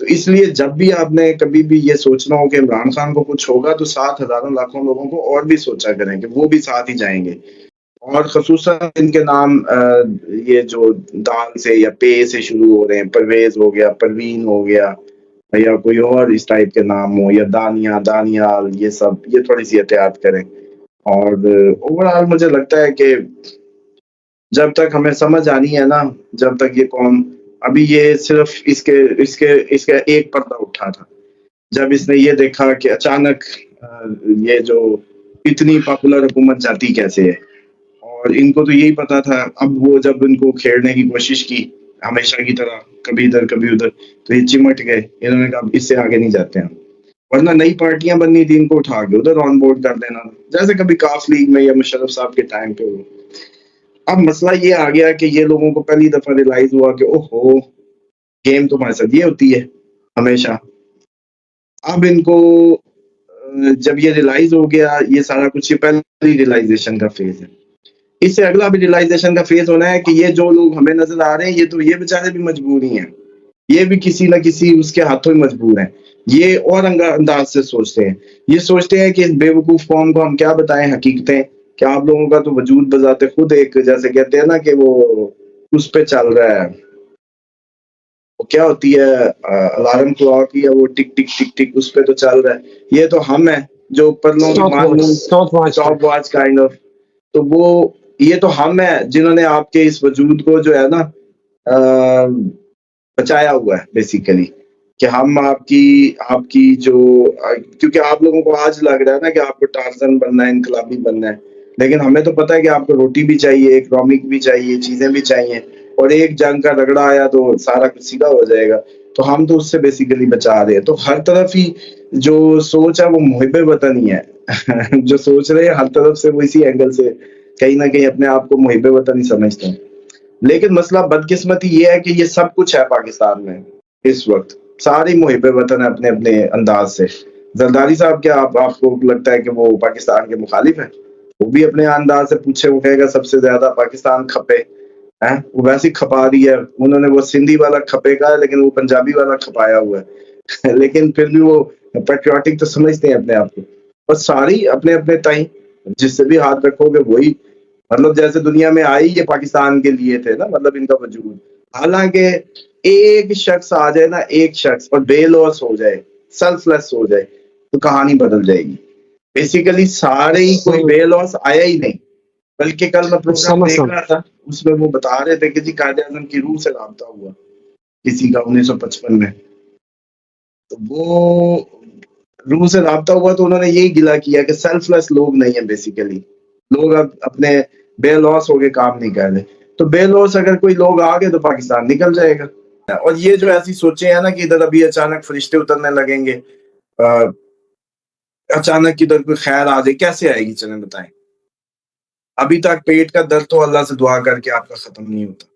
تو اس لیے جب بھی آپ نے کبھی بھی یہ سوچنا ہو کہ عمران خان کو کچھ ہوگا تو 7 ہزاروں لاکھوں لوگوں کو اور بھی سوچا کریں کہ وہ بھی ساتھ ہی جائیں گے. اور خصوصاً ان کے نام یہ جو دال سے یا پے سے شروع ہو رہے ہیں، پرویز ہو گیا، پروین ہو گیا، یا کوئی اور اس ٹائپ کے نام ہو، یا دانیہ، دانیال، یہ سب، یہ تھوڑی سی احتیاط کریں. اور اوور آل مجھے لگتا ہے کہ جب تک ہمیں سمجھ آنی ہے نا، جب تک یہ قوم، ابھی یہ صرف اس کا ایک پردہ اٹھا تھا جب اس نے یہ دیکھا کہ اچانک یہ جو اتنی پاپولر حکومت جاتی کیسے ہے. اور ان کو تو یہی پتا تھا. اب وہ جب ان کو کھیڑنے کی کوشش کی ہمیشہ کی طرح، کبھی ادھر کبھی ادھر، تو یہ چمٹ گئے. انہوں نے کہا اس سے آگے نہیں جاتے ہیں. ورنہ نئی پارٹیاں بننی تھی، ان کو اٹھا کے ادھر آن بورڈ کر دینا، جیسے کبھی کاف لیگ میں یا مشرف صاحب کے ٹائم پہ ہو. اب مسئلہ یہ آ گیا کہ یہ لوگوں کو پہلی دفعہ ریلائز ہوا کہ اوہو، گیم تمہارے ساتھ یہ ہوتی ہے ہمیشہ. اب ان کو جب یہ ریلائز ہو گیا یہ سارا کچھ، یہ پہلی ریلائزیشن کا فیز ہے. اس سے اگلا بھی ریلائزیشن کا فیز ہونا ہے کہ یہ جو لوگ ہمیں نظر آ رہے ہیں، یہ بیچارے بھی مجبور ہی ہیں. یہ بھی کسی نہ کسی اس کے ہاتھوں ہی مجبور ہیں. یہ اور انداز سے سوچتے ہیں. یہ سوچتے ہیں کہ اس بے وقوف قوم کو ہم کیا بتائیں حقیقتیں، کہ آپ لوگوں کا تو وجود بذات خود ایک، جیسے کہتے ہیں نا کہ وہ اس پہ چل رہا ہے، وہ کیا ہوتی ہے الارم کلاک، یا وہ ٹک ٹک ٹک ٹک، اس پہ تو چل رہا ہے. یہ تو ہم ہیں جو اوپر لوگ اسٹاپ واچ کائنڈ آف. تو وہ یہ تو ہم ہیں جنہوں نے آپ کے اس وجود کو جو ہے نا بچایا ہوا ہے بیسیکلی، کہ ہم آپ کی جو، کیونکہ آپ لوگوں کو آج لگ رہا ہے نا کہ آپ کو ٹارزن بننا ہے، انقلابی بننا ہے، لیکن ہمیں تو پتہ ہے کہ آپ کو روٹی بھی چاہیے، اکنامک بھی چاہیے، چیزیں بھی چاہیے. اور ایک جنگ کا رگڑا آیا تو سارا کچھ سیدھا ہو جائے گا. تو ہم تو اس سے بیسیکلی بچا رہے ہیں. تو ہر طرف ہی جو سوچ ہے وہ محب وطن ہی ہے. جو سوچ رہے ہیں ہر طرف سے وہ اسی اینگل سے کہیں نہ کہیں اپنے آپ کو محب وطن ہی سمجھتے ہیں. لیکن مسئلہ بدقسمتی یہ ہے کہ یہ سب کچھ ہے پاکستان میں اس وقت، ساری محب وطن ہے اپنے اپنے انداز سے. زرداری صاحب کیا آپ کو لگتا ہے کہ وہ پاکستان کے مخالف ہیں؟ وہ بھی اپنے انداز سے پوچھے، وہ کہے گا سب سے زیادہ پاکستان کھپے ہیں. وہ ویسے ہی کھپا رہی ہے. انہوں نے وہ سندھی والا کھپے کا ہے، لیکن وہ پنجابی والا کھپایا ہوا ہے. لیکن پھر بھی وہ پیٹریوٹک تو سمجھتے ہیں اپنے آپ کو. اور ساری اپنے اپنے تائیں جس سے بھی ہاتھ رکھو گے وہی، مطلب جیسے دنیا میں آئی یہ پاکستان کے لیے تھے نا، مطلب ان کا وجود. حالانکہ ایک شخص آ جائے نا، ایک شخص، اور بے لوس ہو جائے، سیلف لیس ہو جائے، تو کہانی بدل جائے گی. بیسیکلی سارے ہی کوئی بے لوس آیا ہی نہیں. بلکہ کل میں پروگرام دیکھ رہا تھا، اس میں وہ بتا رہے تھے کہ جی قائد اعظم کی روح سے رابطہ ہوا کسی کا 1955 میں. تو وہ روح سے رابطہ ہوا تو انہوں نے یہی گلا کیا کہ سیلف لیس لوگ نہیں ہیں. بیسیکلی لوگ اب اپنے بے لوس ہو کے کام نہیں کر رہے. تو بے لوس اگر کوئی لوگ آ گئے تو پاکستان نکل جائے گا. اور یہ جو ایسی سوچے ہیں نا کہ ادھر ابھی اچانک فرشتے اترنے لگیں گے، اچانک ادھر کوئی خیر آ جائے، کیسے آئے گی؟ چلیں بتائیں. ابھی تک پیٹ کا درد تو اللہ سے دعا کر کے آپ کا ختم نہیں ہوتا.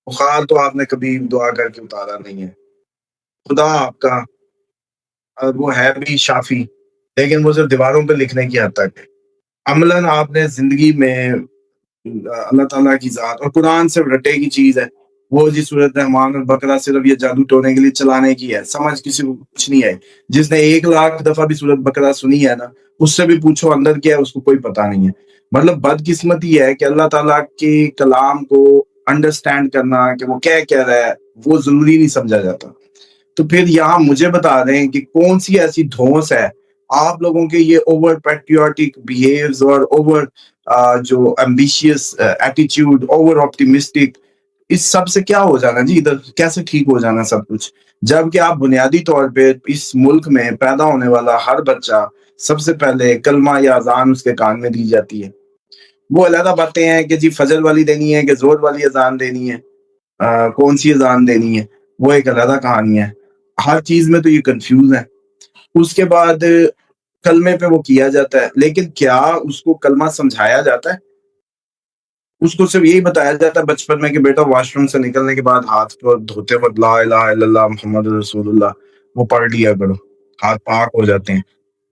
بخار تو آپ نے کبھی دعا کر کے اتارا نہیں ہے. خدا آپ کا وہ ہے بھی شافی، لیکن وہ صرف دیواروں پہ لکھنے کی حد تک ہے. عملاً آپ نے زندگی میں اللہ تعالیٰ کی ذات، اور قرآن سے رٹے کی چیز ہے وہ جی سورۃ رحمان اور بقرہ، صرف یہ جادو ٹونے کے لیے چلانے کی ہے. سمجھ کسی کو کچھ نہیں ہے. جس نے 1,00,000 دفعہ بھی سورۃ بقرہ سنی ہے نا، اس سے بھی پوچھو اندر کیا ہے، اس کو کوئی پتہ نہیں ہے. مطلب بدقسمتی ہے کہ اللہ تعالیٰ کے کلام کو انڈرسٹینڈ کرنا کہ وہ کیا کہہ رہا ہے وہ ضروری نہیں سمجھا جاتا. تو پھر یہاں مجھے بتا رہے ہیں کہ کون سی ایسی دھونس ہے آپ لوگوں کے یہ اوور پیٹریوٹک بیہیوز اور اوور جو ایمبیشیس ایٹیٹیوڈ، اوور آپٹیمسٹک، اس سب سے کیا ہو جانا جی؟ ادھر کیسے ٹھیک ہو جانا سب کچھ؟ جبکہ آپ بنیادی طور پہ اس ملک میں پیدا ہونے والا ہر بچہ سب سے پہلے کلمہ یا اذان اس کے کان میں دی جاتی ہے. وہ علیحدہ باتیں ہیں کہ جی فجر والی دینی ہے کہ زور والی اذان دینی ہے، کون سی اذان دینی ہے، وہ ایک علیحدہ کہانی ہے. ہر چیز میں تو یہ کنفیوز ہے. اس کے بعد کلمے پہ وہ کیا جاتا ہے، لیکن کیا اس کو کلمہ سمجھایا جاتا ہے؟ اس کو صرف یہی بتایا جاتا ہے بچپن میں کہ بیٹا واش روم سے نکلنے کے بعد ہاتھ کو دھوتے وقت لا الہ الا اللہ محمد رسول اللہ وہ پڑھ لیا کرو، ہاتھ پاک ہو جاتے ہیں.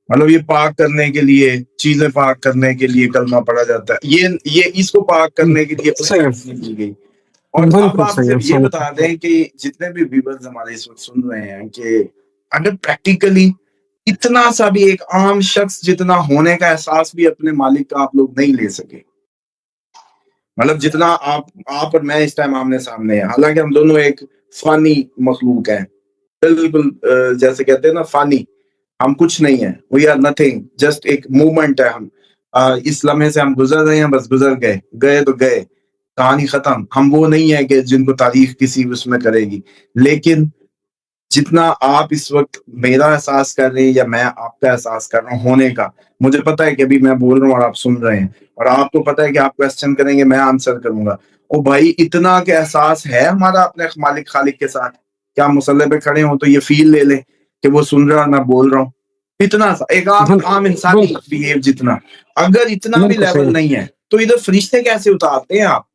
مطلب یہ پاک کرنے کے لیے، چیزیں پاک کرنے کے لیے کلمہ پڑھا جاتا ہے. یہ اس کو پاک کرنے کے لیے کی گئی. اور اب بالکل آپ صحیح مجھے ہے، یہ بتا دیں کہ جتنے بھی ویورز ہمارے اس وقت سن رہے ہیں کہ اگر پریکٹیکلی اتنا سا بھی ایک عام شخص جتنا ہونے کا احساس بھی اپنے مالک کا آپ لوگ نہیں لے سکے، مطلب جتنا آپ اور میں اس ٹائم آمنے سامنے ہیں، حالانکہ ہم دونوں ایک فانی مخلوق ہیں، بالکل جیسے کہتے ہیں نا فانی، ہم کچھ نہیں ہیں، وی آر نتھنگ، جسٹ ایک موومنٹ ہے ہم، اس لمحے سے ہم گزر رہے ہیں، بس گزر گئے تو گئے، کہانی ختم. ہم وہ نہیں ہے کہ جن کو تاریخ کسی اس میں کرے گی. لیکن جتنا آپ اس وقت میرا احساس کر رہے ہیں یا میں آپ کا احساس کر رہا ہوں ہونے کا، مجھے پتا ہے کہ ابھی میں بول رہا ہوں اور آپ سن رہے ہیں، اور آپ کو پتا ہے کہ آپ کوسچن کریں گے، میں آنسر کروں گا. او بھائی، اتنا کہ احساس ہے ہمارا اپنے مالک خالق کے ساتھ، کیا مسلح پہ کھڑے ہوں تو یہ فیل لے لیں کہ وہ سن رہا اور میں بول رہا ہوں. اتنا سا ایک عام انسانی بہیو جتنا، اگر اتنا بھی بالکل صحیح لیول ہے. نہیں ہے تو ادھر فرشتے کیسے اتارتے ہیں آپ؟